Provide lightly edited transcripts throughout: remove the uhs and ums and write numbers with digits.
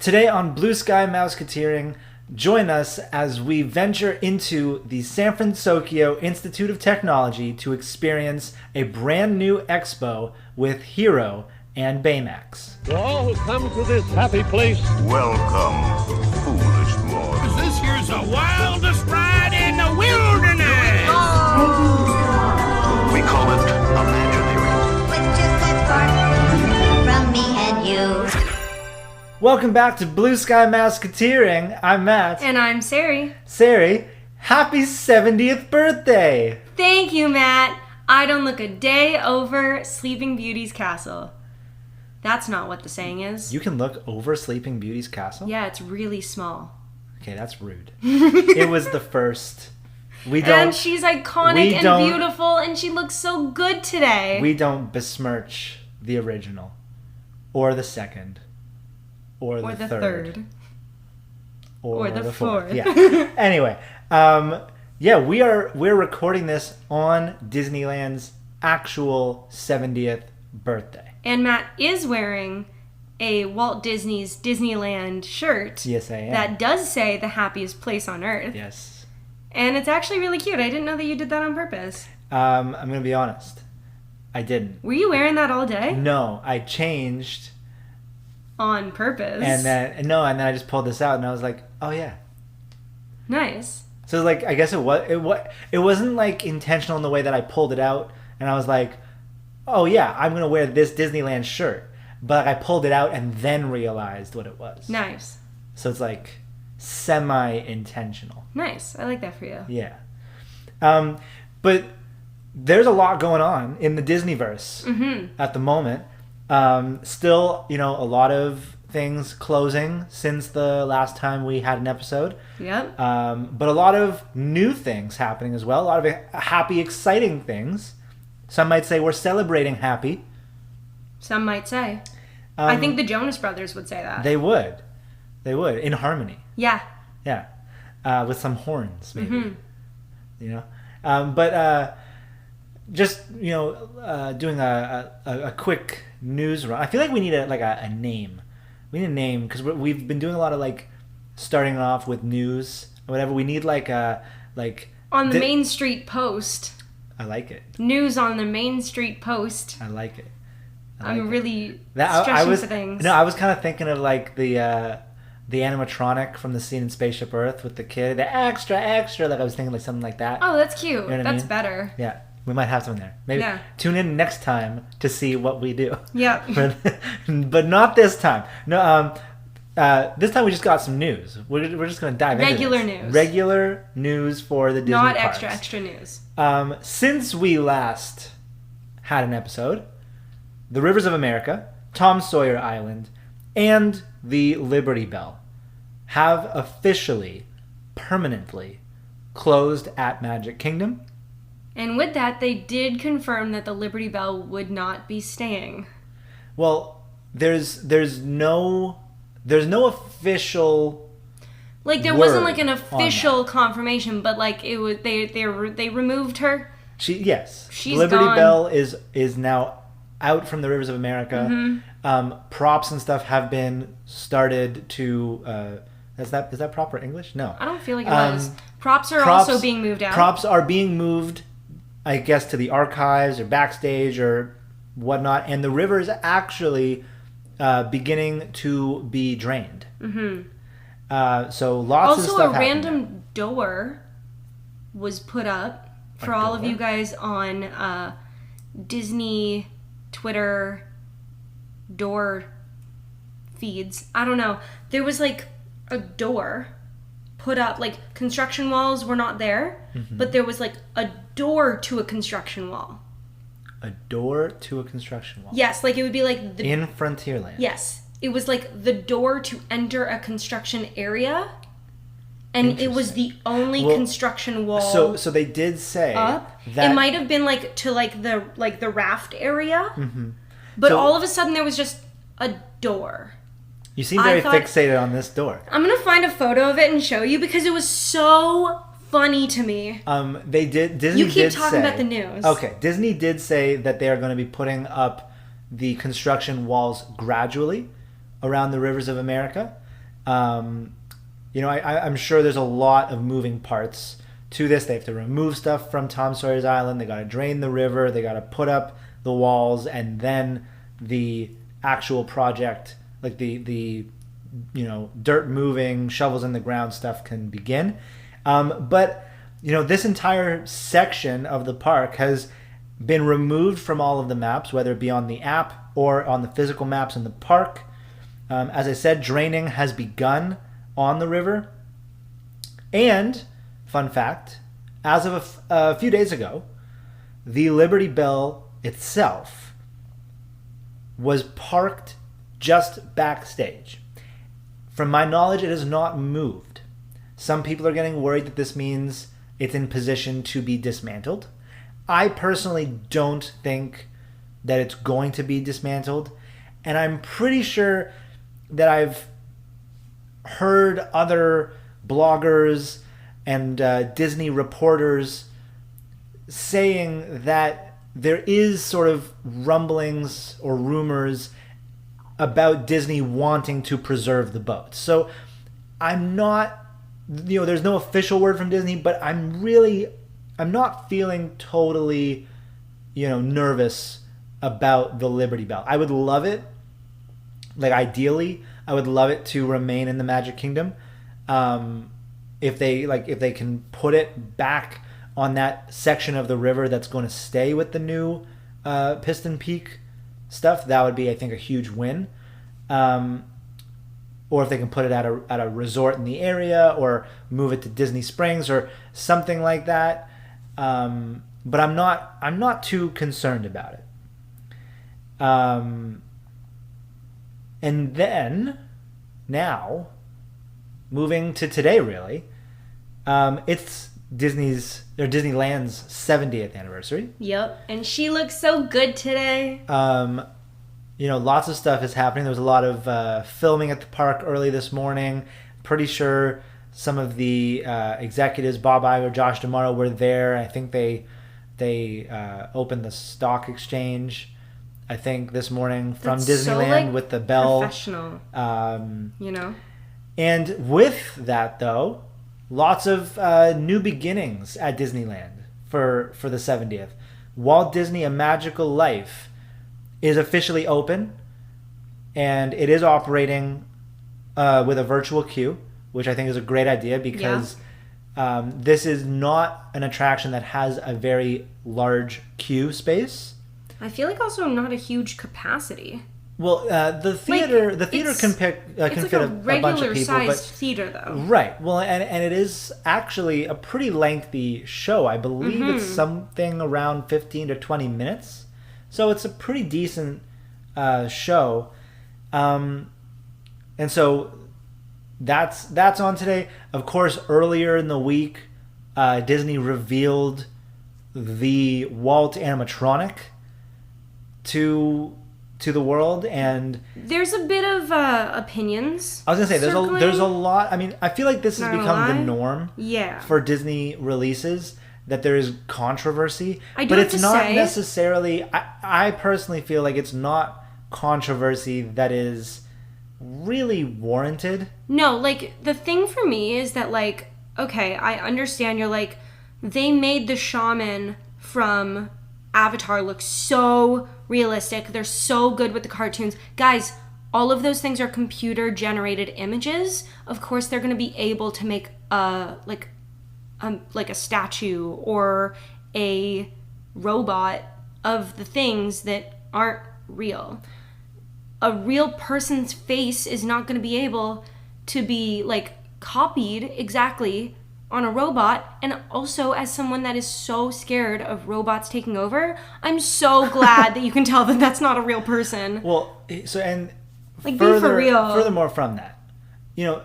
Today on Blue Sky Mouseketeering, join us as we venture into the San Fransokyo Institute of Technology to experience a brand new expo with Hiro and Baymax. To all who come to this happy place, welcome, foolish mortals. This here's the wildest ride in the wilderness! We call it imaginative. With just that spark from me and you. Welcome back to Blue Sky Mouseketeering. I'm Matt. And I'm Sari. Sari, happy 70th birthday! Thank you, Matt. I don't look a day over Sleeping Beauty's castle. That's not what the saying is. You can look over Sleeping Beauty's castle? Yeah, it's really small. Okay, that's rude. It was the first. And she's iconic and beautiful, and she looks so good today. We don't besmirch the original, or the second, or the third. Or the fourth. Yeah. Anyway, we're recording this on Disneyland's actual 70th birthday. And Matt is wearing a Walt Disney's Disneyland shirt. Yes, I am. That does say the happiest place on earth. Yes. And it's actually really cute. I didn't know that you did that on purpose. I'm going to be honest. I didn't. Were you wearing that all day? No, I changed. On purpose. And then I just pulled this out and I was like, oh yeah. Nice. So like, I guess it wasn't like intentional in the way that I pulled it out and I was like, oh yeah, I'm going to wear this Disneyland shirt. But I pulled it out and then realized what it was. Nice. So it's like semi-intentional. Nice. I like that for you. Yeah. But there's a lot going on in the Disneyverse at the moment. Still, a lot of things closing since the last time we had an episode. Yep. But a lot of new things happening as well. A lot of happy, exciting things. Some might say we're celebrating happy. Some might say. I think the Jonas Brothers would say that. They would. In harmony. Yeah. Yeah. With some horns, maybe. But just, doing a quick news run. I feel like we need a name. We need a name because we've been doing a lot of starting off with news or whatever. We need on the Main Street Post. I like it. News on the Main Street Post. I like it. I'm really stretching for things. No, I was kind of thinking of the animatronic from the scene in Spaceship Earth with the kid. The extra. I was thinking something like that. Oh, that's cute. You know that's I mean? Better. Yeah. We might have something there. Maybe tune in next time to see what we do. Yep. but not this time. No. This time we just got some news. We're just going to dive into this. Regular news for the Disney Not parks. extra news. Since we last had an episode, the Rivers of America, Tom Sawyer Island, and the Liberty Bell have officially, permanently closed at Magic Kingdom. And with that, they did confirm that the Liberty Bell would not be staying. Well, there's no official. There wasn't an official confirmation, but it was they removed her. She's Liberty gone. Bell is now out from the Rivers of America. Props and stuff have been started to. Is that proper English? No, I don't feel like it was. Props are also being moved out. Props are being moved, I guess, to the archives or backstage or whatnot, and the river is actually beginning to be drained. So lots of stuff Also, a happening random door was put up for all of you guys on Disney Twitter door feeds. I don't know. There was a door put up. Construction walls were not there, but there was a door to a construction wall. A door to a construction wall? Yes, it would be in Frontierland. Yes. It was the door to enter a construction area, and it was the only construction wall. So they did say up. That it might have been to the raft area, but all of a sudden there was just a door. You seem very fixated on this door. I'm gonna find a photo of it and show you because it was so funny to me. Disney you keep talking about the news. Okay, Disney did say that they are going to be putting up the construction walls gradually around the Rivers of America. I'm sure there's a lot of moving parts to this. They have to remove stuff from Tom Sawyer's Island. They got to drain the river. They got to put up the walls, and then the actual project, like the dirt moving, shovels in the ground stuff can begin. But this entire section of the park has been removed from all of the maps, whether it be on the app or on the physical maps in the park. As I said, draining has begun on the river. And, fun fact, as of a few days ago, the Liberty Bell itself was parked just backstage. From my knowledge, it has not moved. Some people are getting worried that this means it's in position to be dismantled. I personally don't think that it's going to be dismantled, and I'm pretty sure that I've heard other bloggers and Disney reporters saying that there is sort of rumblings or rumors about Disney wanting to preserve the boats. So I'm not, there's no official word from Disney, but I'm not feeling totally, nervous about the Liberty Bell. I would love it. Like, ideally, I would love it to remain in the Magic Kingdom. If they can put it back on that section of the river that's going to stay with the new Piston Peak stuff, that would be, I think, a huge win. Or if they can put it at a resort in the area, or move it to Disney Springs or something like that. But I'm not too concerned about it. And then, now, moving to today, really, it's Disneyland's 70th anniversary. Yep, and she looks so good today. Lots of stuff is happening. There was a lot of filming at the park early this morning. Pretty sure some of the executives, Bob Iger, Josh D'Amaro, were there. I think they opened the stock exchange, I think, this morning from Disneyland with the bell. Professional. And with that, though, lots of new beginnings at Disneyland for the 70th. Walt Disney A Magical Life is officially open, and it is operating with a virtual queue, which I think is a great idea, because this is not an attraction that has a very large queue space. I feel like also not a huge capacity. Well, the theater can fit a bunch of people. It's like a regular sized theater, though. Right. Well, and it is actually a pretty lengthy show. I believe it's something around 15 to 20 minutes. So it's a pretty decent show. And so that's on today. Of course, earlier in the week, Disney revealed the Walt animatronic to the world, and there's a bit of opinions. I was gonna say there's a lot. I mean, I feel like this has become the norm for Disney releases, that there is controversy. But it's not necessarily. I personally feel like it's not controversy that is really warranted. No, like, the thing for me is that, like, okay, I understand you're like, they made the shaman from Avatar look so realistic. They're so good with the cartoons. Guys, all of those things are computer generated images. Of course, they're going to be able to make like a statue or a robot of the things that aren't real. A real person's face is not going to be able to be, like, copied exactly on a robot. And also, as someone that is so scared of robots taking over, I'm so glad that you can tell that that's not a real person. Well, so, and like, be for real. Furthermore from that,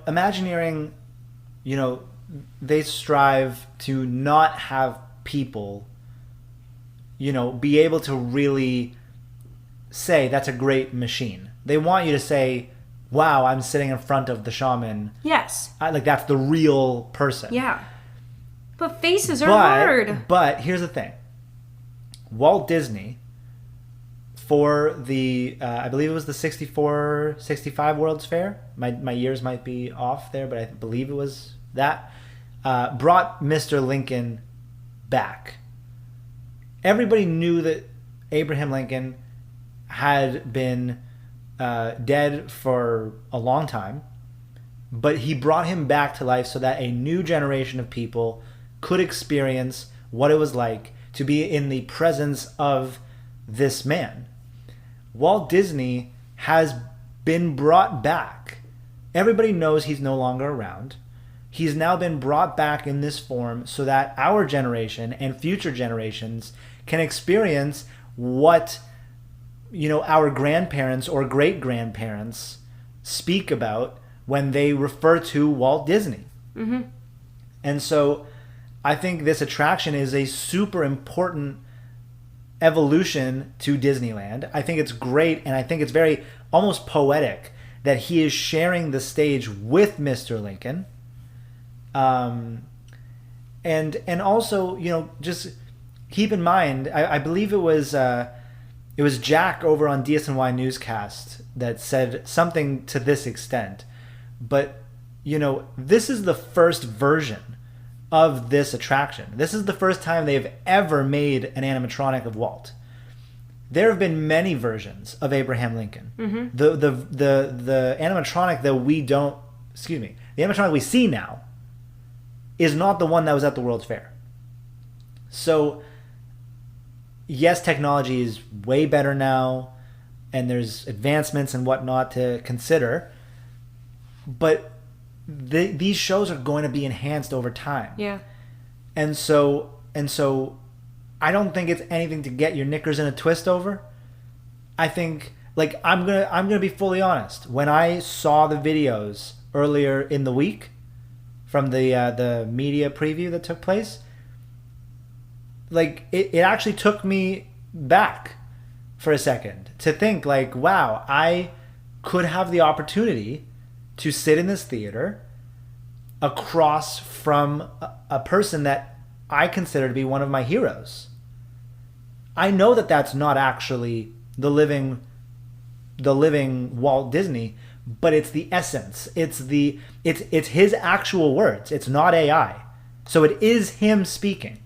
Imagineering, they strive to not have people, be able to really say that's a great machine. They want you to say, wow, I'm sitting in front of the shaman. Yes. Like, that's the real person. Yeah. But faces are hard. But here's the thing. Walt Disney, for the, I believe it was the 64, 65 World's Fair. My years might be off there, but I believe it was that. Brought Mr. Lincoln back. Everybody knew that Abraham Lincoln had been dead for a long time, but he brought him back to life so that a new generation of people could experience what it was like to be in the presence of this man. Walt Disney has been brought back. Everybody knows he's no longer around. He's now been brought back in this form so that our generation and future generations can experience what, our grandparents or great-grandparents speak about when they refer to Walt Disney. Mm-hmm. And so I think this attraction is a super important evolution to Disneyland. I think it's great, and I think it's very almost poetic that he is sharing the stage with Mr. Lincoln. And also, just keep in mind, I believe it was Jack over on DSNY Newscast that said something to this extent. But, this is the first version of this attraction. This is the first time they've ever made an animatronic of Walt. There have been many versions of Abraham Lincoln. Mm-hmm. The animatronic that the animatronic we see now is not the one that was at the World's Fair. So, yes, technology is way better now, and there's advancements and whatnot to consider, but these shows are going to be enhanced over time. Yeah. And so I don't think it's anything to get your knickers in a twist over. I think, I'm gonna be fully honest. When I saw the videos earlier in the week from the media preview that took place, it actually took me back for a second to think wow, I could have the opportunity to sit in this theater across from a person that I consider to be one of my heroes. I know that that's not actually the living Walt Disney, but it's the essence. It's his actual words. It's not AI. So it is him speaking.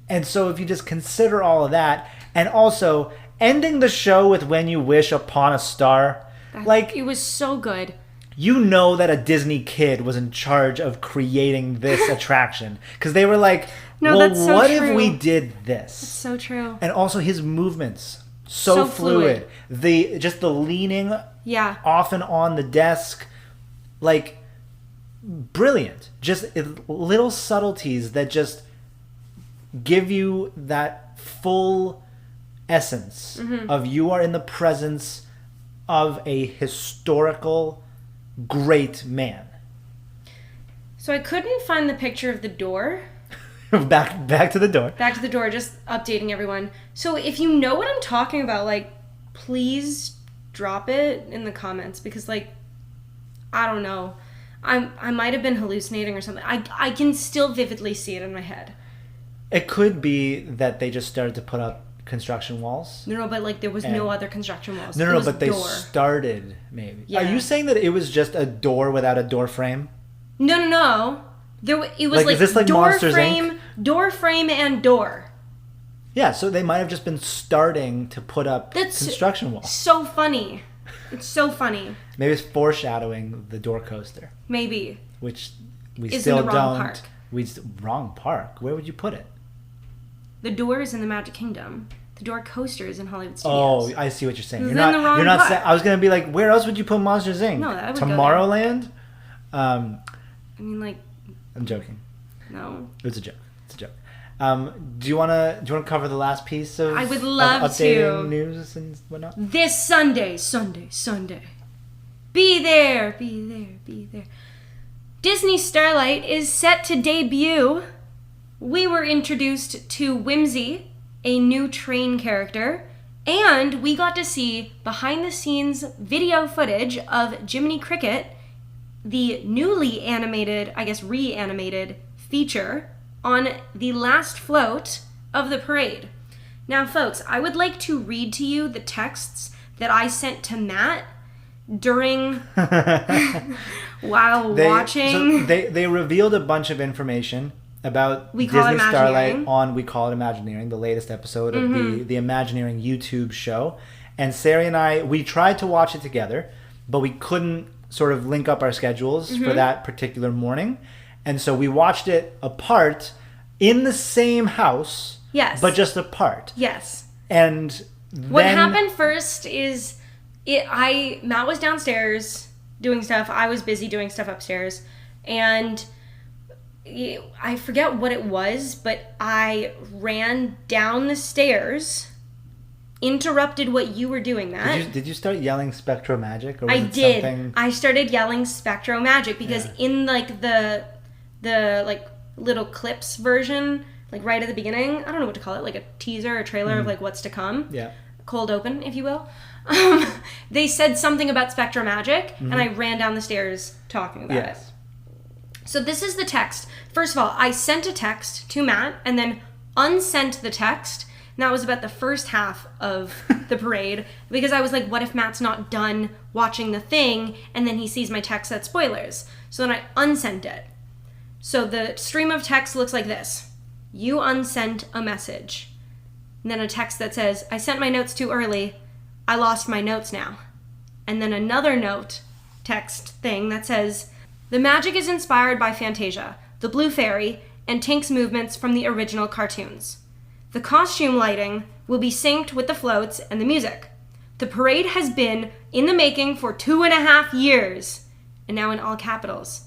And so if you just consider all of that, and also ending the show with "When You Wish Upon a Star," it was so good. You know that a Disney kid was in charge of creating this attraction. Because they were like, that's so what true. if we did this? That's so true. And also his movements, so fluid. The leaning off and on the desk, brilliant. Just little subtleties that just give you that full essence of you are in the presence of a historical great man. So I couldn't find the picture of the door. back to the door. Back to the door, just updating everyone. So if you know what I'm talking about, please drop it in the comments, because I don't know. I might have been hallucinating or something. I can still vividly see it in my head. It could be that they just started to put up construction walls. No, but there was no other construction walls. No, but they started maybe. Yeah. Are you saying that it was just a door without a door frame? No. It was is this door Monsters, frame, Inc.? Door frame, and door. Yeah, so they might have just been starting to put up construction walls. So funny. It's so funny. Maybe it's foreshadowing the door coaster. Maybe. Which we It's still in the wrong don't. park. Wrong park? Where would you put it? The door is in the Magic Kingdom. The door coaster is in Hollywood Studios. Oh, I see what you're saying. It's You're in the wrong park. I was gonna be like, where else would you put Monsters Inc? No, that would go Tomorrowland. I mean, I'm joking. no. It's a joke. Do you wanna cover the last piece of? I would love of updating to. News and whatnot. This Sunday. Be there. Disney Starlight is set to debut. We were introduced to Whimsy, a new train character, and we got to see behind-the-scenes video footage of Jiminy Cricket, the newly animated, reanimated feature on the last float of the parade. Now, folks, I would like to read to you the texts that I sent to Matt during while watching. So they revealed a bunch of information about We Call It Disney Starlight Imagineering. on We Call It Imagineering, the latest episode of the Imagineering YouTube show. And Sari and I, we tried to watch it together, but we couldn't sort of link up our schedules for that particular morning. And so we watched it apart in the same house, Yes. but just apart. Yes. And What then, happened first is Matt was downstairs doing stuff. I was busy doing stuff upstairs. And I forget what it was, but I ran down the stairs, interrupted what you were doing, Matt. Did you start yelling Spectro Magic? Or was I it did. Something... I started yelling Spectro Magic because in like the like little clips version, like right at the beginning, I don't know what to call it, like a teaser or trailer of like what's to come. Yeah. Cold open, if you will. They said something about Spectro Magic, and I ran down the stairs talking about it. So this is the text. First of all, I sent a text to Matt and then unsent the text. And that was about the first half of the parade because I was like, what if Matt's not done watching the thing and then he sees my text that's spoilers? So then I unsent it. So the stream of text looks like this. You unsent a message. And then a text that says, I sent my notes too early. I lost my notes now. And then another note text thing that says, the magic is inspired by Fantasia, the Blue Fairy, and Tink's movements from the original cartoons. The costume lighting will be synced with the floats and the music. The parade has been in the making for 2.5 years. And now in all capitals.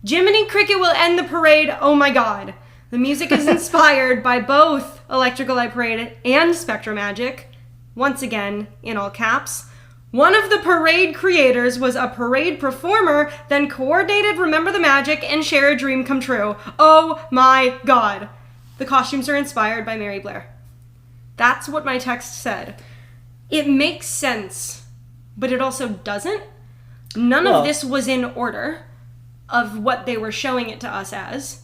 Jiminy Cricket will end the parade, oh my god. The music is inspired by both Electrical Light Parade and Spectro Magic. Once again, in all caps. One of the parade creators was a parade performer, then coordinated Remember the Magic and Share a Dream Come True. Oh my god. The costumes are inspired by Mary Blair. That's what my text said. It makes sense, but it also doesn't. None of this was in order of what they were showing it to us as.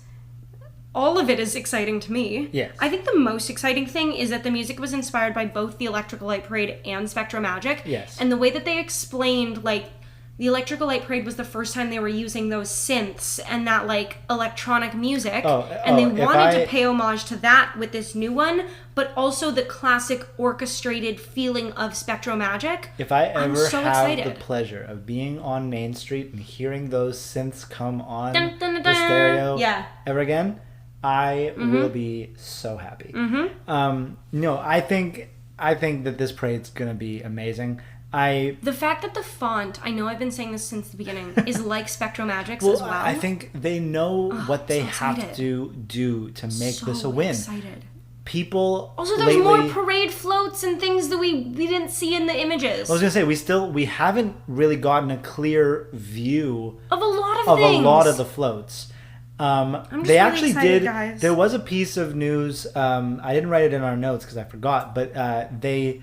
All of it is exciting to me. Yes. I think the most exciting thing is that the music was inspired by both the Electrical Light Parade and Spectro Magic. Yes. And the way that they explained, like, the Electrical Light Parade was the first time they were using those synths and that, like, electronic music. And they wanted to pay homage to that with this new one, but also the classic orchestrated feeling of Spectro Magic. If I ever so have excited. the pleasure of being on Main Street and hearing those synths come on Dun, dun, dun, the stereo yeah. ever again, I will be so happy. No, I think that this parade's gonna be amazing. The fact that the font, I know I've been saying this since the beginning, is like Spectro Magic's as well. I think they know what they have excited. to do to make this a win. Excited. People Also, there's more parade floats and things that we didn't see in the images. I was gonna say we haven't really gotten a clear view of a lot of of things. a lot of the floats. I'm They really actually excited, did. guys. There was a piece of news. I didn't write it in our notes because I forgot. But they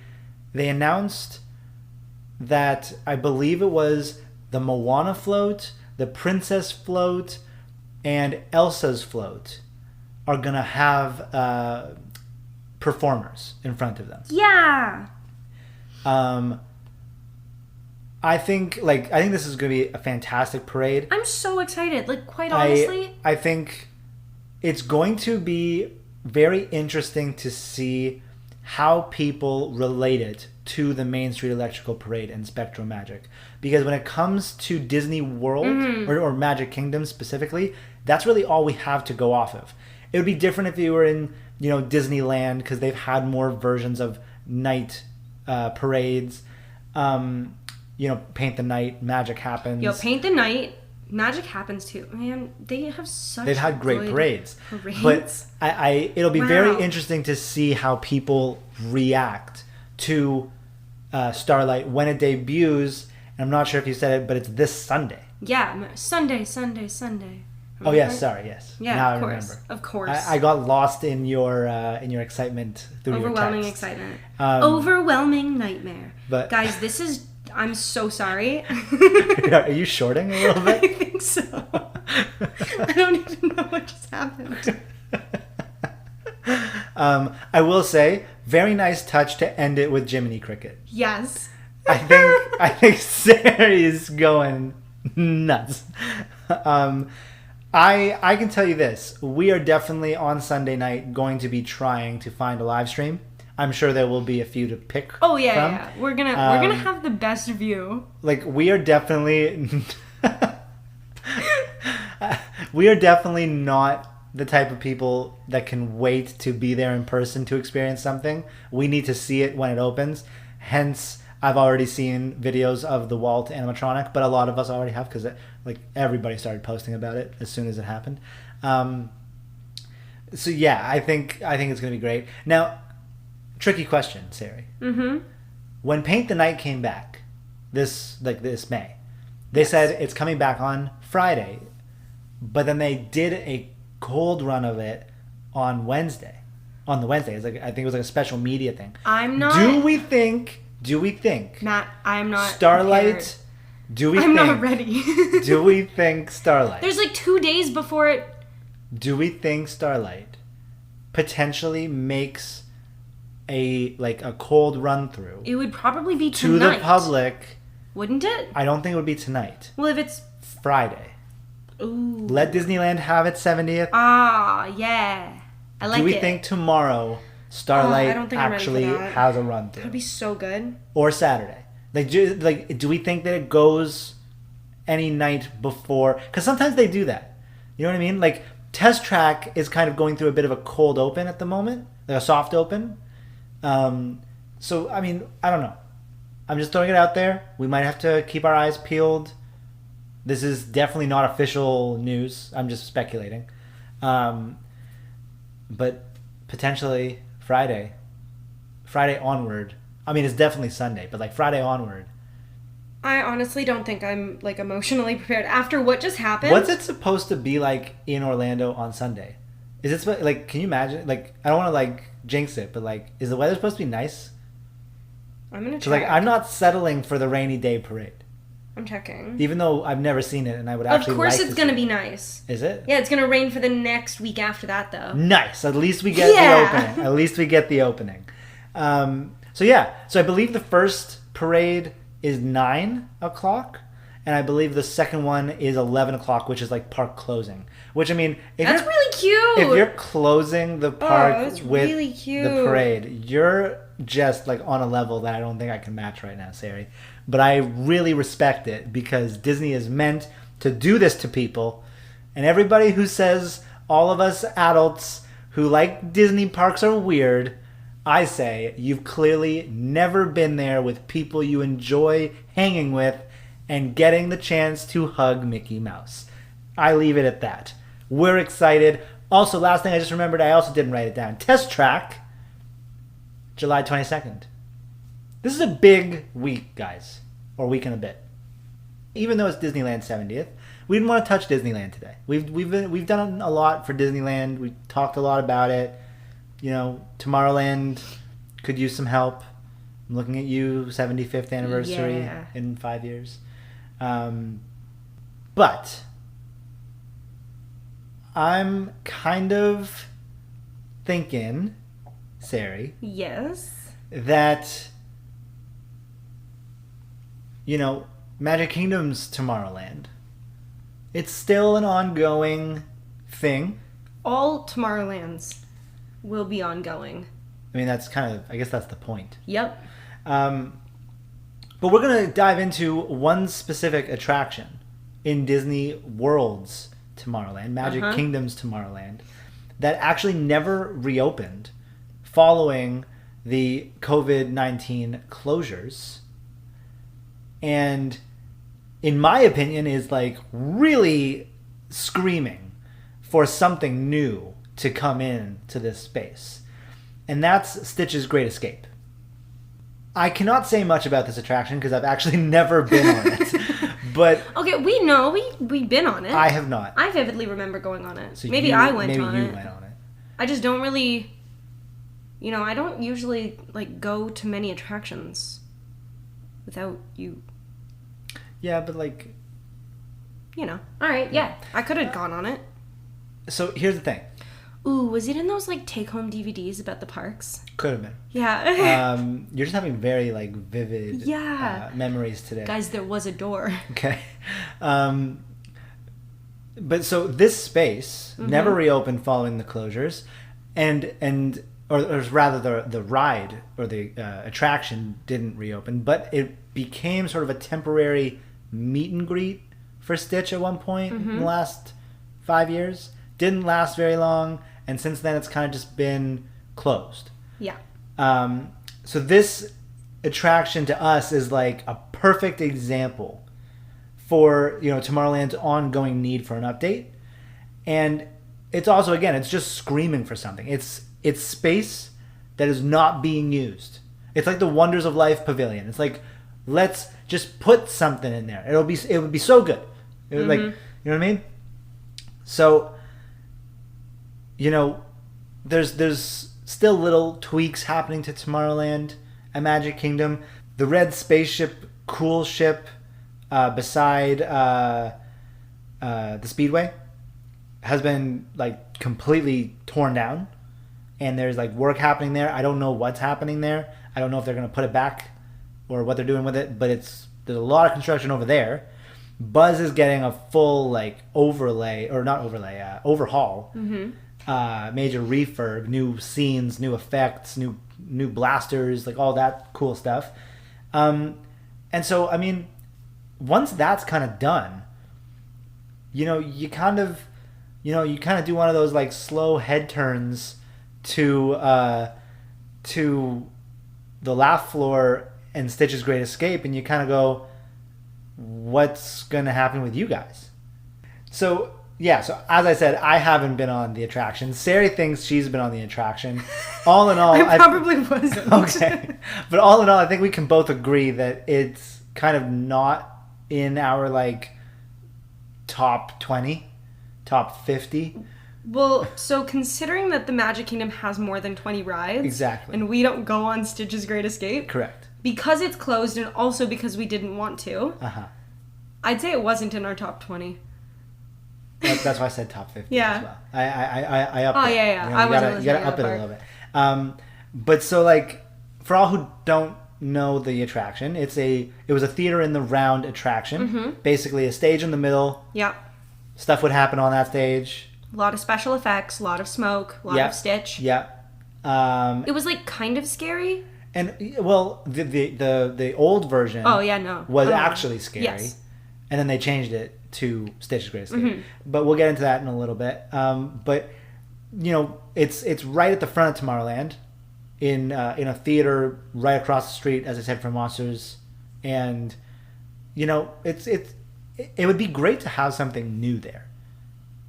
announced that I believe it was the Moana float, the Princess float, and Elsa's float are gonna have performers in front of them. Yeah. I think this is gonna be a fantastic parade. I'm so excited. Like, quite honestly. I think it's going to be very interesting to see how people relate it to the Main Street Electrical Parade and Spectro Magic. Because when it comes to Disney World, or Magic Kingdom specifically, that's really all we have to go off of. It would be different if you were in, Disneyland, because they've had more versions of night parades. Paint the Night, Magic Happens. Paint the Night, Magic Happens too. Man, they've had great good parades. But it'll be very interesting to see how people react to Starlight when it debuts. And I'm not sure if you said it, but it's this Sunday. Yeah, Sunday. Oh yes, sorry, yes. Yeah, now of I course, remember. of course. I got lost in your excitement through Overwhelming your text. excitement. Overwhelming nightmare. But guys, this is. I'm so sorry. Are you shorting a little bit? I think so. I don't even know what just happened. I will say very nice touch to end it with Jiminy Cricket. Yes. I think Sari is going nuts. I can tell you this. We are definitely on Sunday night going to be trying to find a live stream. I'm sure there will be a few to pick Oh yeah, from. yeah. We're gonna have the best view. Like we are definitely we are definitely not the type of people that can wait to be there in person to experience something. We need to see it when it opens. Hence, I've already seen videos of the Walt animatronic, but a lot of us already have because like everybody started posting about it as soon as it happened. So yeah, I think it's gonna be great. Now, tricky question, Sari. Mm-hmm. When Paint the Night came back, this May, they said it's coming back on Friday, but then they did a cold run of it on Wednesday. On the Wednesday, it's like I think it was like a special media thing. I'm not. Do we think? Matt, I'm not. Starlight. Prepared. I'm not ready. Do we think Starlight? There's like 2 days before it. Do we think Starlight potentially makes a cold run through? It would probably be to tonight. the public. Wouldn't it? I don't think it would be tonight. Well, if it's Friday. Ooh. Let Disneyland have its 70th. Ah, yeah. I like it. Do we think tomorrow Starlight I don't think I'm ready for actually that. has a run through? That'd be so good. Or Saturday? Do we think that it goes any night before? Because sometimes they do that. You know what I mean? Like Test Track is kind of going through a bit of a cold open at the moment, like a soft open. So I mean, I don't know. I'm just throwing it out there. We might have to keep our eyes peeled. This is definitely not official news. I'm just speculating. But potentially Friday onward. I mean, it's definitely Sunday, but like Friday onward. I honestly don't think I'm like emotionally prepared after what just happened. What's it supposed to be like in Orlando on Sunday? Is it like? Can you imagine? Like, I don't want to like jinx it, but like, is the weather supposed to be nice? I'm gonna check. So like, I'm not settling for the rainy day parade. I'm checking. Even though I've never seen it, and I would actually. Of course, like it's to gonna see be it. nice. Is it? Yeah, it's gonna rain for the next week after that, though. Nice. At least we get the opening. At least we get the opening. So I believe the first parade is 9 o'clock, and I believe the second one is 11 o'clock, which is like park closing. Which I mean, That's really cute. If you're closing the park that's with really cute. the parade, you're just like on a level that I don't think I can match right now, Sari. But I really respect it because Disney is meant to do this to people, and everybody who says all of us adults who like Disney parks are weird, I say you've clearly never been there with people you enjoy hanging with and getting the chance to hug Mickey Mouse. I leave it at that. We're excited. Also, last thing I just remembered, I also didn't write it down. Test Track, July 22nd. This is a big week, guys. Or week and a bit. Even though it's Disneyland's 70th, we didn't want to touch Disneyland today. We've done a lot for Disneyland. We talked a lot about it. You know, Tomorrowland could use some help. I'm looking at you, 75th anniversary in 5 years. But I'm kind of thinking, Sari, Yes. that, you know, Magic Kingdom's Tomorrowland, it's still an ongoing thing. All Tomorrowlands will be ongoing. I mean, that's kind of, I guess that's the point. Yep. But we're going to dive into one specific attraction in Disney World's Tomorrowland, Magic Kingdom's Tomorrowland, that actually never reopened following the COVID-19 closures. And in my opinion is like really screaming for something new to come in to this space. And that's Stitch's Great Escape. I cannot say much about this attraction because I've actually never been on it. But okay, we know we've been on it. I have not. I vividly remember going on it. So maybe I went on it. Maybe you went on it. I just don't really, you know, I don't usually like go to many attractions without you. Yeah, but like, you know. All right, yeah. I could have gone on it. so here's the thing. Ooh, was it in those like take-home DVDs about the parks? Could have been. Yeah. You're just having very like vivid Yeah. memories today. Guys, there was a door. Okay. But so this space never reopened following the closures, or rather the ride or the attraction didn't reopen, but it became sort of a temporary meet and greet for Stitch at one point in the last 5 years. Didn't last very long, and since then it's kind of just been closed. Yeah. So this attraction to us is like a perfect example for, Tomorrowland's ongoing need for an update. And it's also, again, it's just screaming for something. It's space that is not being used. It's like the Wonders of Life Pavilion. It's like, let's just put something in there. It would be so good. It would, like, you know what I mean? So, there's still little tweaks happening to Tomorrowland at Magic Kingdom. The red spaceship, cool ship beside the Speedway has been like completely torn down, and there's like work happening there. I don't know what's happening there. I don't know if they're going to put it back or what they're doing with it, but there's a lot of construction over there. Buzz is getting a full like overhaul. Major refurb, new scenes, new effects, new blasters, like all that cool stuff. And so, I mean, once that's kind of done, you kind of do one of those like slow head turns to the laugh floor and Stitch's Great Escape, and you kind of go, what's going to happen with you guys? So as I said, I haven't been on the attraction. Sari thinks she's been on the attraction. All in all, I probably wasn't. Okay. But all in all, I think we can both agree that it's kind of not in our like top 20, top 50. Well, so considering that the Magic Kingdom has more than 20 rides. Exactly. And we don't go on Stitch's Great Escape. Correct. Because it's closed and also because we didn't want to. I'd say it wasn't in our top 20. That's why I said top 50 Yeah. as well. I upped it. Yeah. You gotta up it a little bit. But so like, for all who don't know the attraction, it was a theater in the round attraction. Basically a stage in the middle. Yeah. Stuff would happen on that stage. A lot of special effects, a lot of smoke, a lot of Stitch. Yeah. It was like kind of scary. And well, the old version was actually scary. Yes. And then they changed it to Stitch's Great Escape. But we'll get into that in a little bit. But it's right at the front of Tomorrowland, in a theater right across the street, as I said, from Monsters, and it would be great to have something new there,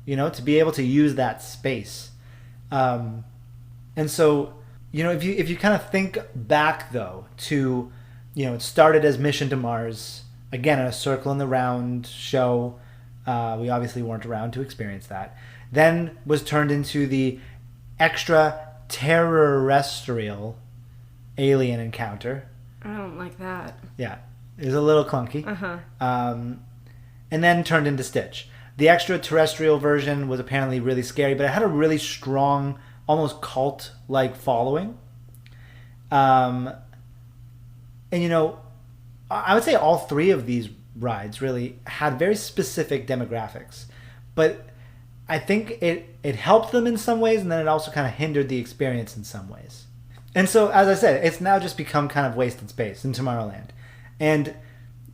to be able to use that space, and so if you kind of think back though to it started as Mission to Mars. Again, a circle in the round show. We obviously weren't around to experience that. Then was turned into the extraterrestrial alien encounter. I don't like that. Yeah, it was a little clunky. And then turned into Stitch. The extraterrestrial version was apparently really scary, but it had a really strong, almost cult-like following. And I would say all three of these rides really had very specific demographics, but I think it helped them in some ways, and then it also kind of hindered the experience in some ways. And so, as I said, it's now just become kind of wasted space in Tomorrowland. And,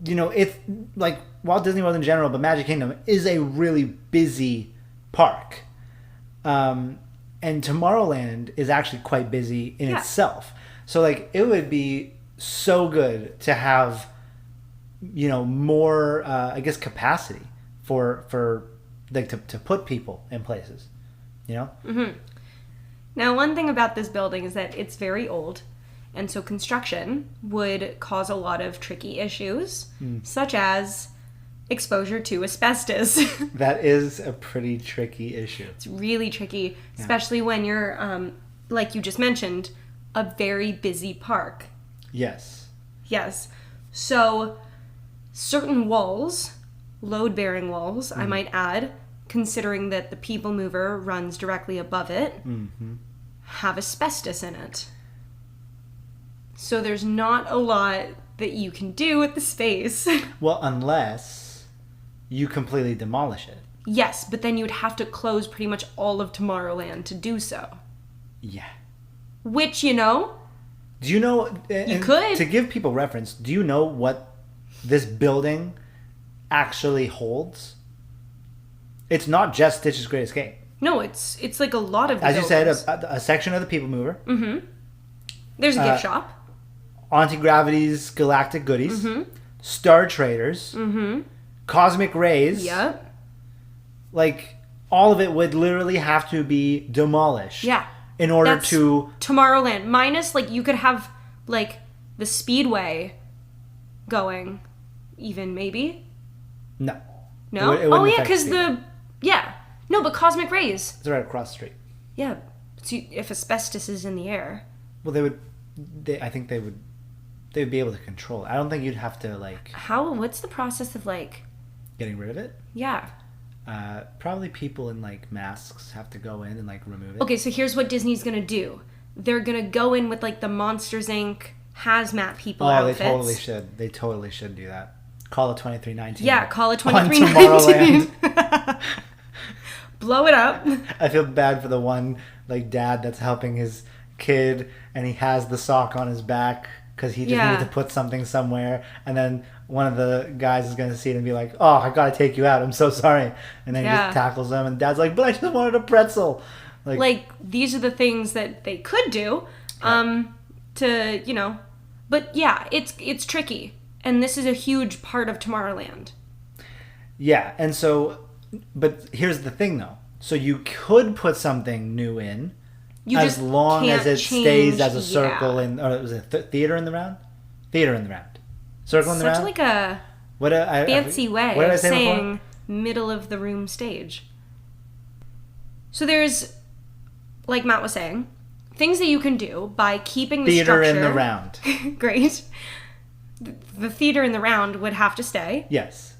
it's like Walt Disney World in general, but Magic Kingdom is a really busy park. And Tomorrowland is actually quite busy in itself. So, like, it would be so good to have more capacity for like to put people in places, Now, one thing about this building is that it's very old, and so construction would cause a lot of tricky issues, such as exposure to asbestos. That is a pretty tricky issue. It's really tricky, especially when you're like you just mentioned, a very busy park. Yes. So certain walls, load-bearing walls, I might add, considering that the people mover runs directly above it, have asbestos in it. So there's not a lot that you can do with the space. Well, unless you completely demolish it. Yes, but then you'd have to close pretty much all of Tomorrowland to do so. Yeah. Which, you know, Do you know... you could. To give people reference, do you know what this building actually holds? It's not just Stitch's Great Escape. No, it's like a lot of As you said, buildings. a section of the People Mover. There's a gift shop. Anti-Gravity's Galactic Goodies. Star Traders. Cosmic Rays. Yep. Like, all of it would literally have to be demolished. Yeah. In order That's to... Tomorrowland. Minus, like, you could have, like, the Speedway going, even, maybe? No. No? It wouldn't Oh, yeah, affect because Speedway. Yeah. No, but Cosmic Rays. It's right across the street. Yeah. So if asbestos is in the air. Well, I think they would be able to control it. I don't think you'd have to, like... What's the process of, like... Getting rid of it? Yeah. Probably people in, like, masks have to go in and, like, remove it. Okay, so here's what Disney's gonna do. They're gonna go in with, like, the Monsters, Inc. hazmat people outfits. They totally should. They totally should do that. Call it 2319. Yeah, call it On 2319. Tomorrowland. Blow it up. I feel bad for the one, like, dad that's helping his kid, and he has the sock on his back because he just needed to put something somewhere, and then one of the guys is going to see it and be like, oh, I got to take you out. I'm so sorry. And then he just tackles him, and dad's like, but I just wanted a pretzel. Like, these are the things that they could do to, you know. But, yeah, it's tricky. And this is a huge part of Tomorrowland. Yeah, and so, but here's the thing, though. So you could put something new in, as long as it stays as a circle in, or was it theater in the round? Theater in the round. Circle in the round? Such like a fancy way of saying middle of the room stage. So there's, like Matt was saying, things that you can do by keeping the theater structure. in the round. Great. The theater in the round would have to stay. Yes.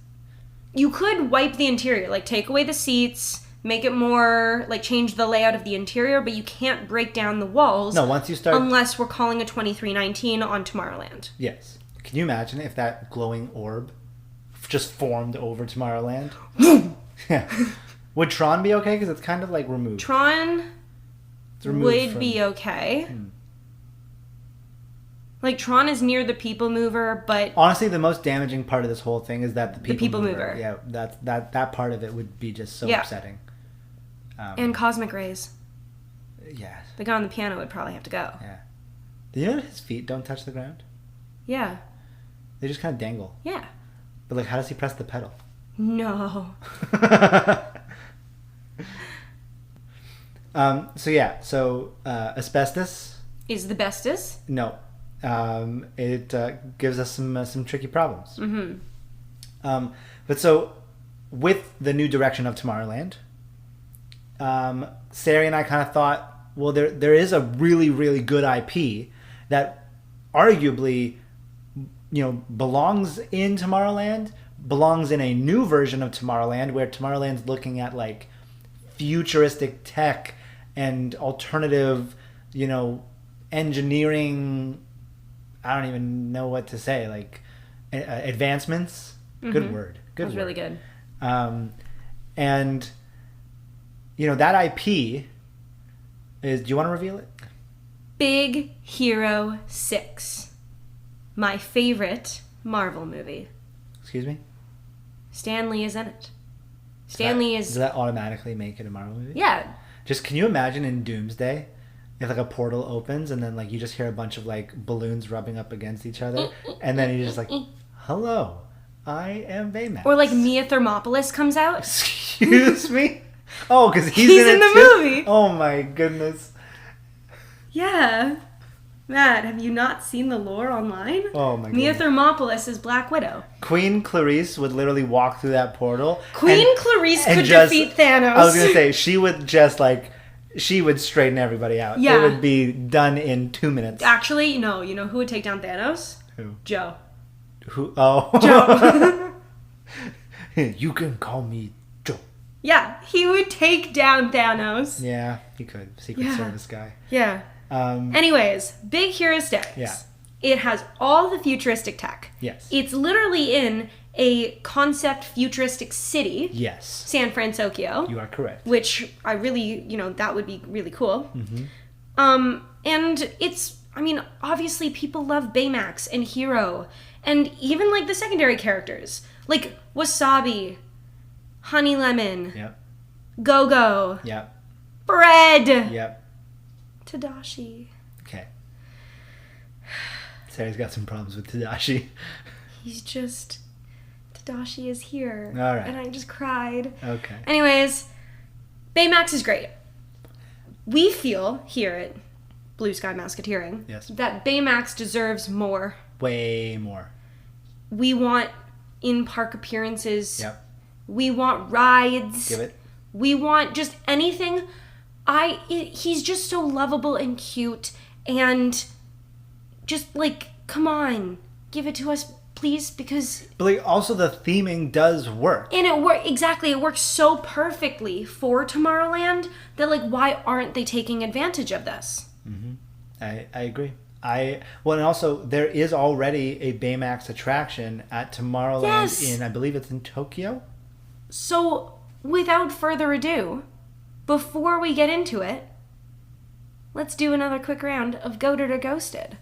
You could wipe the interior, like take away the seats, make it more, like change the layout of the interior, but you can't break down the walls. No, once you start... Unless we're calling a 2319 on Tomorrowland. Yes. Can you imagine if that glowing orb just formed over Tomorrowland? Yeah. Would Tron be okay? Because it's kind of like removed. Tron would be okay. Like, Tron is near the People Mover, but... Honestly, the most damaging part of this whole thing is that the People Mover. Yeah, that part of it would be just so upsetting. And Cosmic Rays. Yeah. The guy on the piano would probably have to go. Yeah. Do you know that his feet don't touch the ground? Yeah. They just kind of dangle. Yeah. But, like, how does he press the pedal? No. So asbestos... Is the bestest? No. It gives us some tricky problems. But so, with the new direction of Tomorrowland, Sari and I kind of thought, well, there is a really, really good IP that arguably, you know, belongs in Tomorrowland, belongs in a new version of Tomorrowland, where Tomorrowland's looking at, like, futuristic tech and alternative, you know, engineering... I don't even know what to say. Like, advancements. Good word. Good. That was really good. And you know that IP is. Do you want to reveal it? Big Hero 6, my favorite Marvel movie. Excuse me. Stan Lee is in it. Does that automatically make it a Marvel movie? Yeah. Just can you imagine in Doomsday? If like a portal opens and then like you just hear a bunch of like balloons rubbing up against each other, and then you're just like, "Hello, I am Baymax." Or like Mia Thermopolis comes out. Excuse me. Oh, because he's in the too? movie. Oh my goodness. Yeah. Matt, have you not seen the lore online? Oh my Mia goodness. Thermopolis is Black Widow. Queen Clarice would literally walk through that portal. Queen Clarice could just defeat Thanos. I was gonna say she would just like. She would straighten everybody out. Yeah. It would be done in 2 minutes. Actually, no. You know who would take down Thanos? Who? Joe. Who? Oh. Joe. You can call me Joe. Yeah, he would take down Thanos. Yeah, he could. Secret Service guy. Yeah. Anyways, big Hiro Stairs. Yeah. It has all the futuristic tech. Yes. It's literally in a concept futuristic city. Yes. San Fransokyo. You are correct. Which I really, that would be really cool. Mm-hmm. And it's, obviously people love Baymax and Hiro. And even, like, the secondary characters. Like, Wasabi, Honey Lemon, Yep. Go-Go, Yep. Bread, Yep. Tadashi. Okay. Sarah's got some problems with Tadashi. Tadashi is here. All right. And I just cried. Okay. Anyways, Baymax is great. We feel here at Blue Sky Mouseketeering that Baymax deserves more. Way more. We want in-park appearances. Yep. We want rides. Give it. We want just anything. He's just so lovable and cute, and just, like, come on, give it to us, please, because... But, like, also the theming does work. And it works so perfectly for Tomorrowland that, like, why aren't they taking advantage of this? Mm-hmm. I agree. And also, there is already a Baymax attraction at Tomorrowland I believe it's in Tokyo? So, without further ado, before we get into it, let's do another quick round of Goated or Ghosted.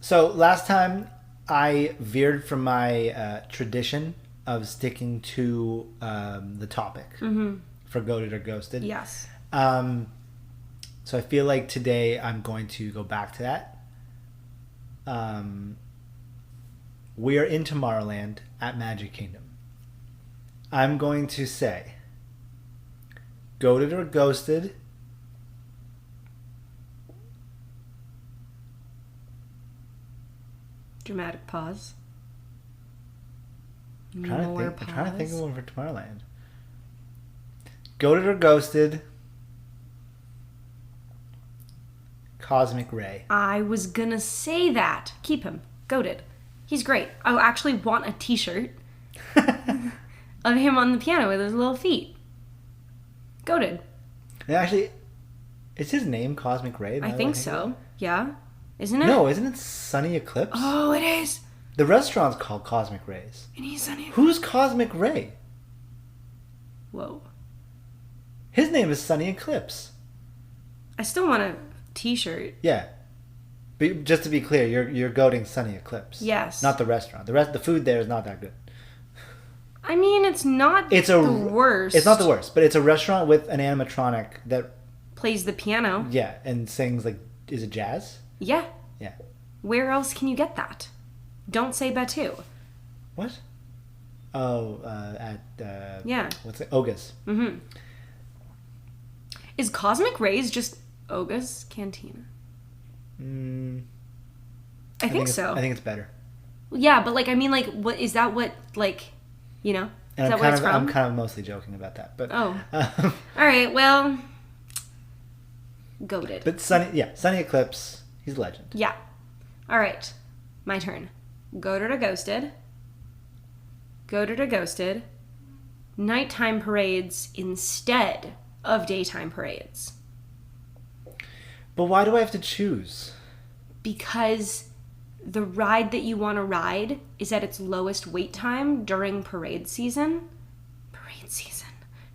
So, last time I veered from my tradition of sticking to the topic for Goated or Ghosted. Yes. So I feel like today I'm going to go back to that. We are in Tomorrowland at Magic Kingdom. I'm going to say Goated or Ghosted. Dramatic pause. I'm trying to think of one for Tomorrowland. Goated or Ghosted. Cosmic Ray. I was gonna say that. Keep him. Goated. He's great. I actually want a t-shirt of him on the piano with his little feet. Goated. And actually, is his name Cosmic Ray? I think so. Yeah? Isn't it? No, isn't it Sunny Eclipse? Oh, it is. The restaurant's called Cosmic Rays. And he's Sunny Eclipse. Who's Cosmic Ray? Whoa. His name is Sunny Eclipse. I still want a t-shirt. Yeah. But just to be clear, you're goating Sunny Eclipse. Yes. Not the restaurant. The food there is not that good. I mean, it's not the worst. It's not the worst, but it's a restaurant with an animatronic that plays the piano. Yeah, and sings, like, is it jazz? Yeah. Yeah. Where else can you get that? Don't say Batu. What? Oh, at yeah. What's it? Oga's. Mm-hmm. Is Cosmic Rays just Oga's Cantina? I think so. I think it's better. Yeah, but, like, I mean, like, what is that? What, like, you know? And is that what it's from? I'm kind of mostly joking about that, but oh. All right. Well, goated. But Sunny Eclipse, he's a legend. Yeah. All right, my turn. Goated or Ghosted? Goated or Ghosted? Nighttime parades instead of daytime parades. But why do I have to choose? Because the ride that you want to ride is at its lowest wait time during parade season.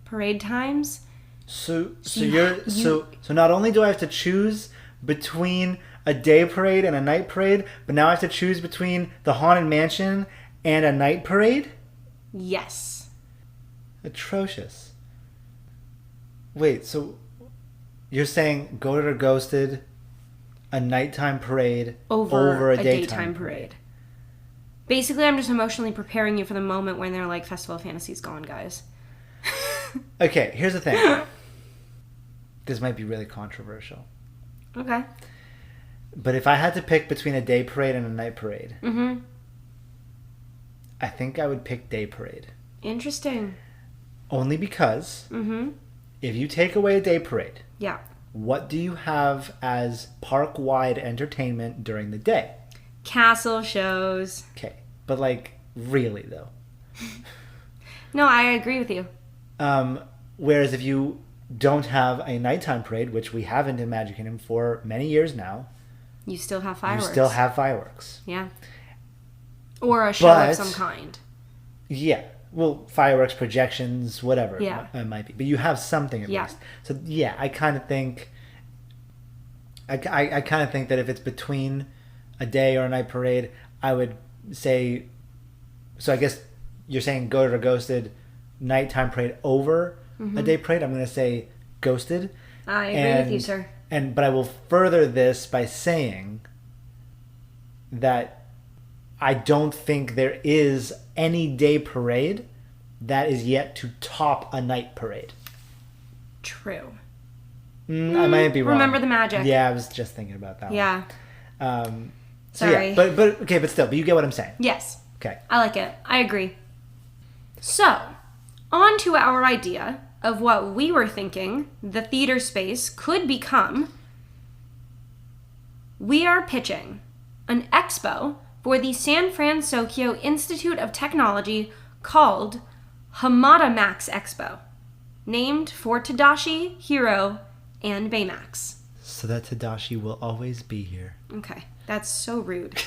Parade times. So not only do I have to choose between a day parade and a night parade, but now I have to choose between the Haunted Mansion and a night parade? Yes. Atrocious. Wait, so you're saying Goated or Ghosted, a nighttime parade over a daytime parade? Basically, I'm just emotionally preparing you for the moment when they're like, Festival of Fantasy's gone, guys. Okay, here's the thing. This might be really controversial. Okay. But if I had to pick between a day parade and a night parade, I think I would pick day parade. Interesting. Only because if you take away a day parade, yeah, what do you have as park-wide entertainment during the day? Castle shows. Okay, but, like, really, though. No, I agree with you. Whereas if you don't have a nighttime parade, which we haven't in Magic Kingdom for many years now, You still have fireworks. you still have fireworks. Yeah. Or a show of some kind. Yeah. Well, fireworks, projections, whatever it might be. But you have something at least. So, yeah, I kind of think... I kind of think that if it's between a day or a night parade, I would say... So I guess you're saying Goated or Ghosted, nighttime parade over a day parade. I'm going to say Ghosted. I agree with you, sir. But I will further this by saying that I don't think there is any day parade that is yet to top a night parade. True. I might be wrong. Remember the magic. Yeah, I was just thinking about that Yeah. one. Sorry. Yeah, but you get what I'm saying. Yes. Okay. I like it. I agree. So, on to our idea of what we were thinking the theater space could become. We are pitching an expo for the San Fransokyo Institute of Technology called Baymax Expo, named for Tadashi, Hiro, and Baymax. So that Tadashi will always be here. Okay, that's so rude.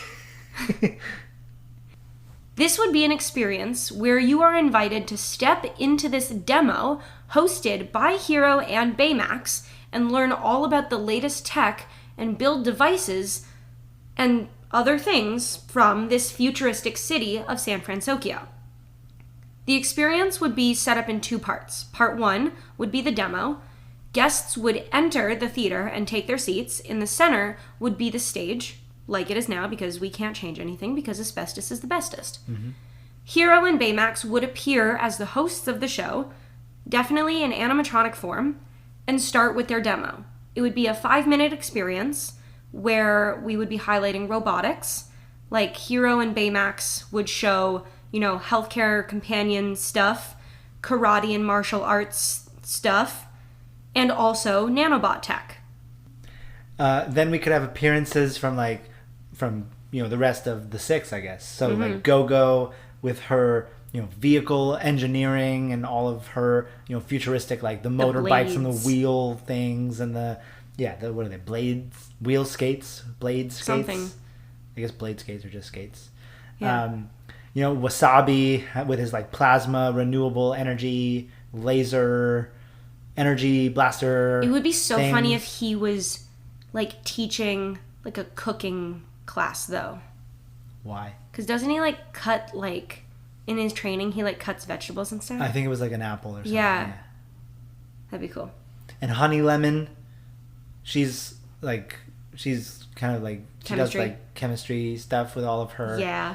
This would be an experience where you are invited to step into this demo hosted by Hiro and Baymax and learn all about the latest tech and build devices and other things from this futuristic city of San Fransokyo. The experience would be set up in two parts. Part one would be the demo. Guests would enter the theater and take their seats. In the center would be the stage, like it is now, because we can't change anything because asbestos is the bestest. Mm-hmm. Hiro and Baymax would appear as the hosts of the show, definitely in animatronic form, and start with their demo. It would be a 5-minute experience where we would be highlighting robotics, like Hiro and Baymax would show, healthcare companion stuff, karate and martial arts stuff, and also nanobot tech. Then we could have appearances from the rest of the 6, I guess. So like Go-Go with her vehicle engineering and all of her futuristic, like the motorbikes and the wheel things and what are they, blades, wheel skates, blade skates, something. I guess blade skates are just skates. Yeah. Wasabi with his like plasma renewable energy laser energy blaster. It would be so things. funny if he was like teaching like a cooking class though. Why? Because doesn't he like cut like in his training he like cuts vegetables and stuff? I think it was like an apple or something. Yeah. That'd be cool. And Honey Lemon, she's kind of like she does like chemistry stuff with all of her. Yeah.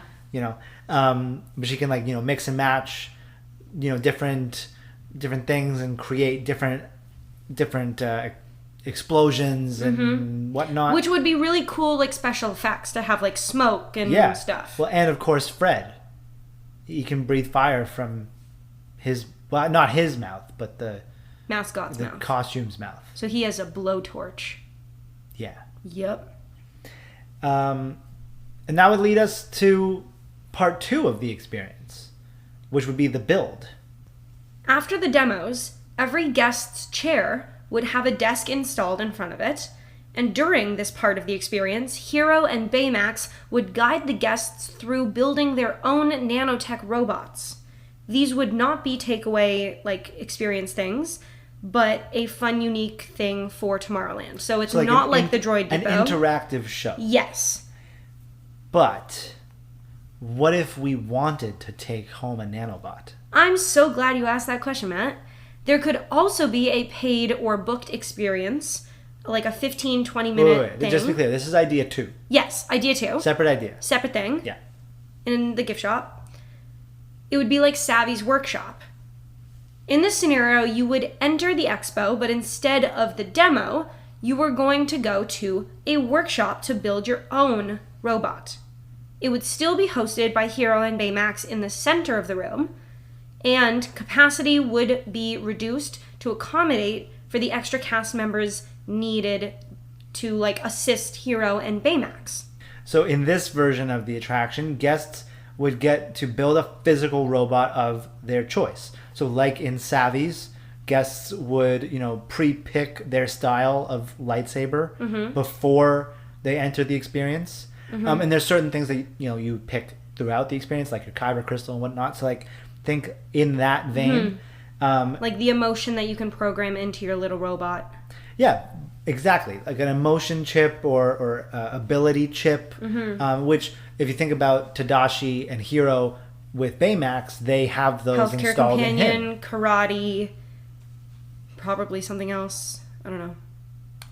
But she can mix and match, different things and create different explosions and whatnot. Which would be really cool, like special effects to have like smoke and stuff. Well, and of course Fred, he can breathe fire from his not his mouth, but the mascot's the mouth. costume's mouth. So he has a blowtorch. Yeah. Yep. And that would lead us to part 2 of the experience, which would be the build. After the demos, every guest's chair would have a desk installed in front of it, and during this part of the experience, Hiro and Baymax would guide the guests through building their own nanotech robots. These would not be takeaway, experience things, but a fun, unique thing for Tomorrowland. So it's not like the Droid Depot. An interactive show. Yes. But what if we wanted to take home a nanobot? I'm so glad you asked that question, Matt. There could also be a paid or booked experience, like a 15, 20-minute thing. Just to be clear, this is idea 2. Yes, idea 2. Separate idea. Separate thing. Yeah. In the gift shop. It would be like Savvy's workshop. In this scenario, you would enter the expo, but instead of the demo, you were going to go to a workshop to build your own robot. It would still be hosted by Hiro and Baymax in the center of the room, and capacity would be reduced to accommodate for the extra cast members needed to assist Hiro and Baymax. So in this version of the attraction, guests would get to build a physical robot of their choice. So like in Savvy's, guests would, pre-pick their style of lightsaber before they enter the experience. And there's certain things that, you pick throughout the experience, like your kyber crystal and whatnot. So like think in that vein. Like the emotion that you can program into your little robot. Yeah, exactly. Like an emotion chip or ability chip, which if you think about Tadashi and Hiro with Baymax, they have those Healthcare installed companion, in him. karate, probably something else. I don't know.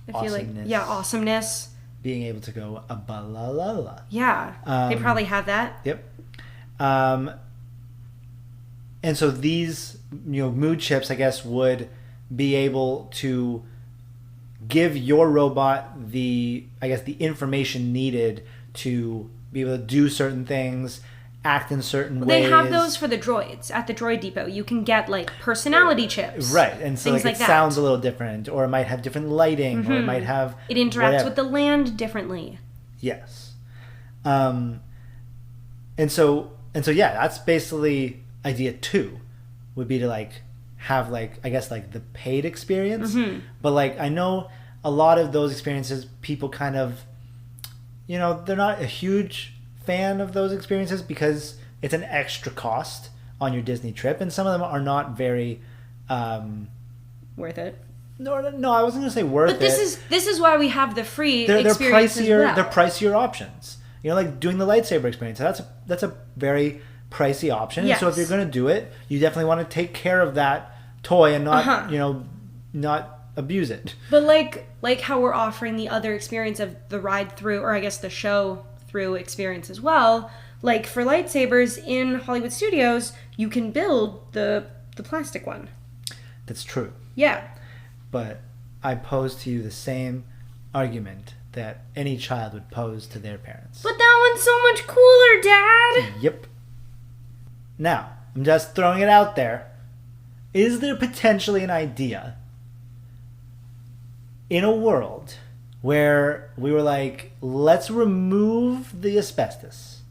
I feel like, Awesomeness. yeah, awesomeness. Being able to go a balalala. Yeah, they probably have that. Yep. And so these, mood chips, I guess, would be able to give your robot the information needed to be able to do certain things, act in certain ways. They have those for the droids at the droid depot. You can get like personality chips. Right, and so things like it that. sounds a little different, or it might have different lighting, or it might have It interacts whatever. with the land differently. Yes. And so yeah, that's basically idea 2, would be to like have like, I guess, like the paid experience. But like I know a lot of those experiences, people kind of, they're not a huge fan of those experiences because it's an extra cost on your Disney trip, and some of them are not very Worth it. no, I wasn't gonna say worth But this is why we have the free they're experience pricier. as well. They're pricier options. Like doing the lightsaber experience. That's a very pricey option. Yes. And so if you're going to do it, you definitely want to take care of that toy and not not abuse it. But like how we're offering the other experience of the ride through, or I guess the show through experience as well. Like for lightsabers in Hollywood Studios, you can build the plastic one. That's true. Yeah. But I pose to you the same argument that any child would pose to their parents. But that one's so much cooler, Dad! Yep. Now, I'm just throwing it out there. Is there potentially an idea in a world where we were like, let's remove the asbestos.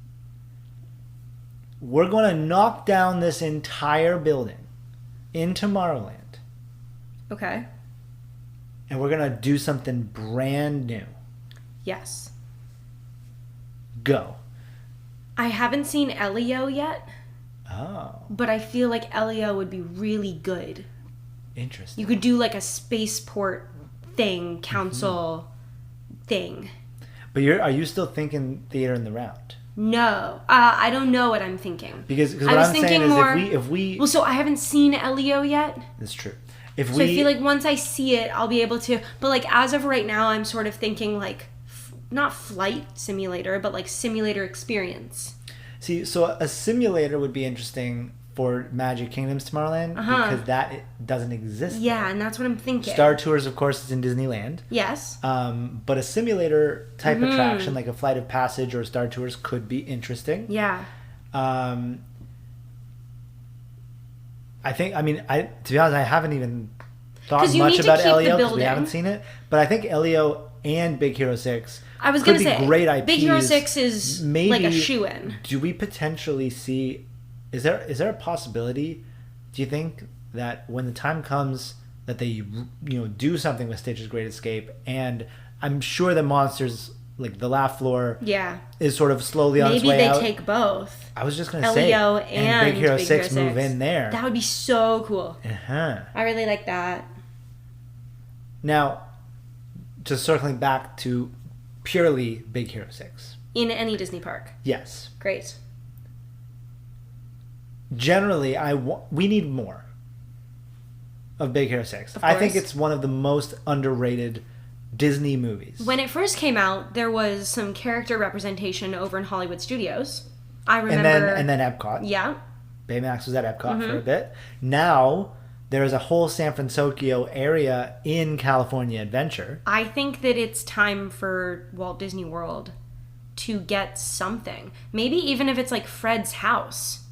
We're going to knock down this entire building in Tomorrowland. Okay. And we're going to do something brand new. Yes. Go. I haven't seen Elio yet, Oh, but I feel like Elio would be really good. interesting. You could do like a spaceport thing, council thing. But are you still thinking theater in the round? No, I don't know what I'm thinking. Because I what was I'm thinking saying more. is if we Well, so I haven't seen Elio yet. that's true. If So I feel like once I see it, I'll be able to. But like as of right now, I'm sort of thinking like not flight simulator, but like simulator experience. see, so a simulator would be interesting for Magic Kingdom's Tomorrowland because that doesn't exist. Yeah, and that's what I'm thinking. Star Tours, of course, is in Disneyland. Yes. But a simulator type attraction like a Flight of Passage or Star Tours could be interesting. Yeah. I think, to be honest, I haven't even thought 'Cause you much need to about keep the Elio because we building. haven't seen it. But I think Elio and Big Hero 6 I was could gonna be say great IPs. Big Hero 6 is Maybe, like a shoe-in. Do we potentially see? Is there a possibility? Do you think that when the time comes that they do something with Stitch's Great Escape, and I'm sure that Monsters like the Laugh Floor Yeah. is sort of slowly on its Maybe way they out. take both. I was just gonna say Elio and Big Hero Big 6 Hero move 6. in there. That would be so cool. Uh-huh. I really like that. Now, just circling back to purely Big Hero 6. In any Disney park. Yes. Great. Generally, we need more of Big Hero 6. Of I think course. it's one of the most underrated Disney movies. When it first came out, there was some character representation over in Hollywood Studios. I remember. and then Epcot. Yeah. Baymax was at Epcot for a bit. Now, there is a whole San Fransokyo area in California Adventure. I think that it's time for Walt Disney World to get something. Maybe even if it's like Fred's house.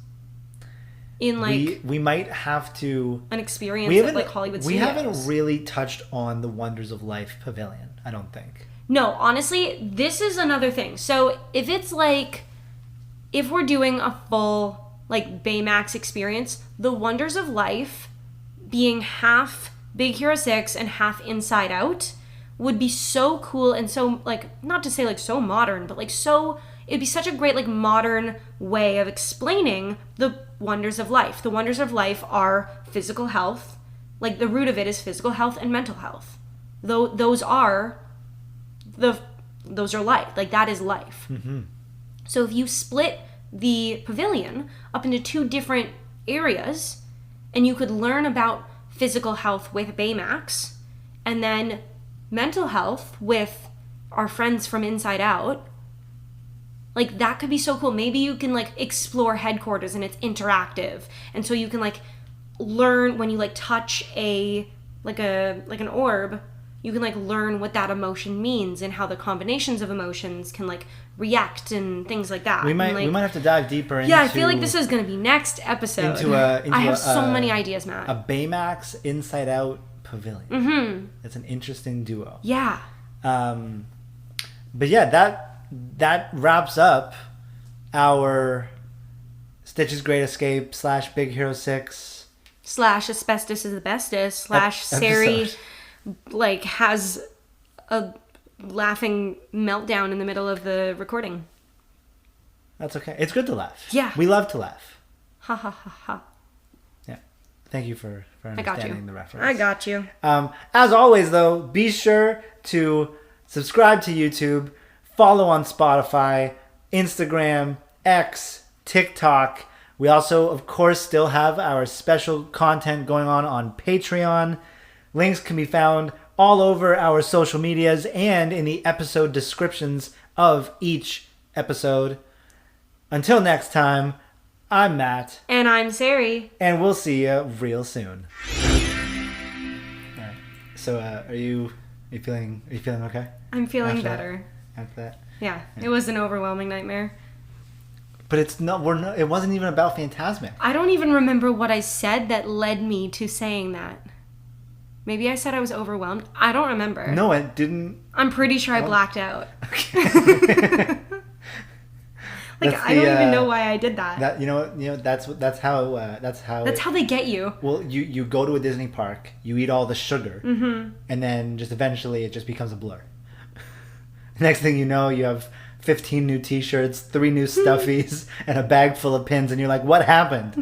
In like We might have to... an experience at like Hollywood we Studios. haven't really touched on the Wonders of Life Pavilion, I don't think. No, honestly, this is another thing. So if it's if we're doing a full like Baymax experience, the Wonders of Life being half Big Hero 6 and half Inside Out would be so cool and so like, not to say like so modern, but like so, it'd be such a great like modern way of explaining the wonders of life. The wonders of life are physical health, like the root of it is physical health and mental health. Though those are life, like that is life. Mm-hmm. So if you split the pavilion up into 2 different areas and you could learn about physical health with Baymax and then mental health with our friends from Inside Out, like that could be so cool. Maybe you can like explore headquarters and it's interactive, and so you can like learn when you like touch an orb, you can like learn what that emotion means and how the combinations of emotions can like react and things like that. We might have to dive deeper into. Yeah, I feel like this is going to be next episode. I have so many ideas, Matt. A Baymax Inside Out pavilion. Mm-hmm. It's an interesting duo. Yeah. But yeah, that wraps up our Stitch's Great Escape / Big Hero 6 / Asbestos is the Bestest / Sari like has a laughing meltdown in the middle of the recording. That's okay. It's good to laugh. Yeah. We love to laugh. Ha ha ha ha. Yeah. Thank you for understanding the reference. I got you. As always, though, be sure to subscribe to YouTube, follow on Spotify, Instagram, X, TikTok. We also, of course, still have our special content going on Patreon. Links can be found all over our social medias and in the episode descriptions of each episode. Until next time, I'm Matt. And I'm Sari. And we'll see you real soon. Alright. So, are you feeling okay? I'm feeling after better. After that? Yeah. It was an overwhelming nightmare. But it wasn't even about Phantasmic. I don't even remember what I said that led me to saying that. Maybe I said I was overwhelmed. I don't remember. No, it didn't. I'm pretty sure I blacked out. Okay. I don't even know why I did that. That's how they get you. Well, you go to a Disney park, you eat all the sugar, mm-hmm. and then just eventually it just becomes a blur. Next thing you know, you have 15 new T-shirts, 3 new stuffies, and a bag full of pins, and you're like, "What happened?"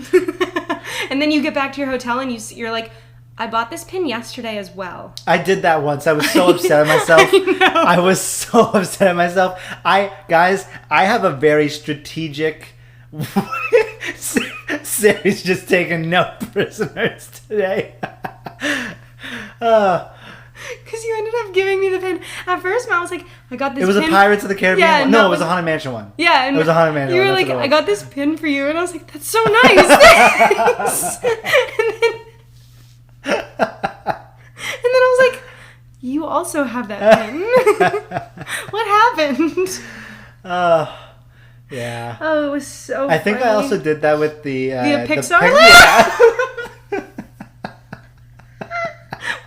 And then you get back to your hotel and you're like, I bought this pin yesterday as well. I did that once. I was so upset at myself. I was so upset at myself. Guys, I have a very strategic... Sari's just taking no prisoners today. Because you ended up giving me the pin. At first, Matt was like, I got this pin. It was a Pirates of the Caribbean one. No, it was a Haunted Mansion one. Yeah. And it was a Haunted Mansion one. You were like, I got this pin for you. And I was like, that's so nice. And then I was like, you also have that pin. What happened? Yeah. Oh, it was so I think funny. I also did that with the Pixar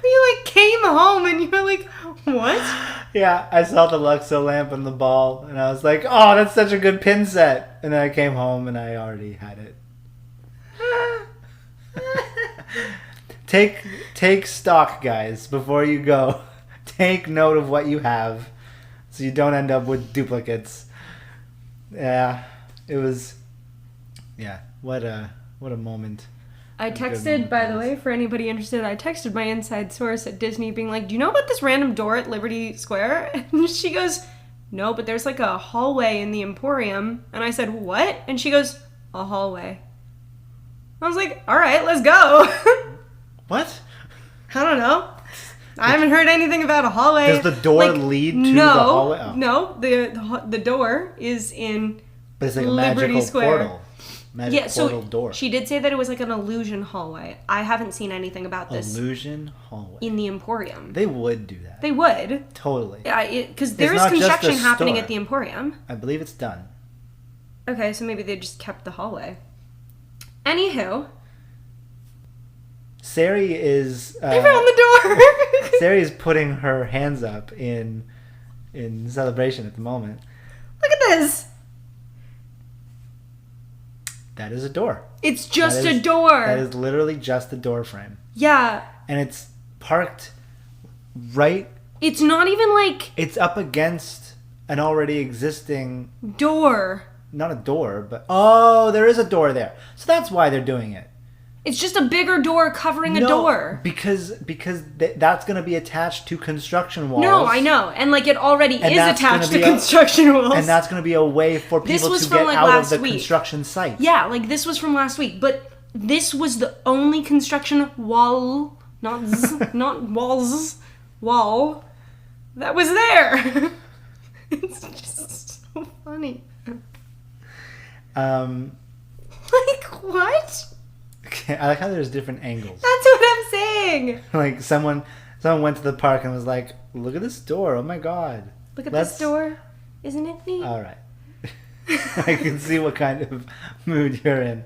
You like came home and you were like, what? Yeah, I saw the Luxo lamp and the ball and I was like, oh, that's such a good pin set. And then I came home and I already had it. Take stock, guys, before you go. Take note of what you have so you don't end up with duplicates. Yeah, it was... Yeah, what a moment. I texted, by the way, for anybody interested, I texted my inside source at Disney being like, do you know about this random door at Liberty Square? And she goes, no, but there's like a hallway in the Emporium. And I said, what? And she goes, a hallway. I was like, all right, let's go. What? I don't know. I haven't heard anything about a hallway. Does the door lead to the hallway? Oh. No, the door is in but it's like Liberty a magical Square. Portal. Portal door. She did say that it was like an illusion hallway. I haven't seen anything about this. Illusion hallway. In the Emporium. They would do that. They would. Totally. Because there is construction happening at the Emporium. I believe it's done. Okay, so maybe they just kept the hallway. Anywho. Sari is... they found the door! Sari is putting her hands up in celebration at the moment. Look at this! That is a door. It's just That is- a door. That is literally just a door frame. Yeah. And it's parked right... It's not even like... It's up against an already existing... door. Not a door, but... Oh, there is a door there. So that's why they're doing it. It's just a bigger door covering a door. Because that's going to be attached to construction walls. No, I know. And like it already And is that's gonna attached to be construction walls. And that's going to be a way for This people was to from, get like, out of last the week. construction site. Yeah, like this was from last week, but this was the only construction wall, not walls, wall that was there. It's just so funny. Like what? I like how there's different angles. That's what I'm saying. Like someone went to the park and was like, "Look at this door! Oh my god! Look at this door. Isn't it neat? All right, I can see what kind of mood you're in.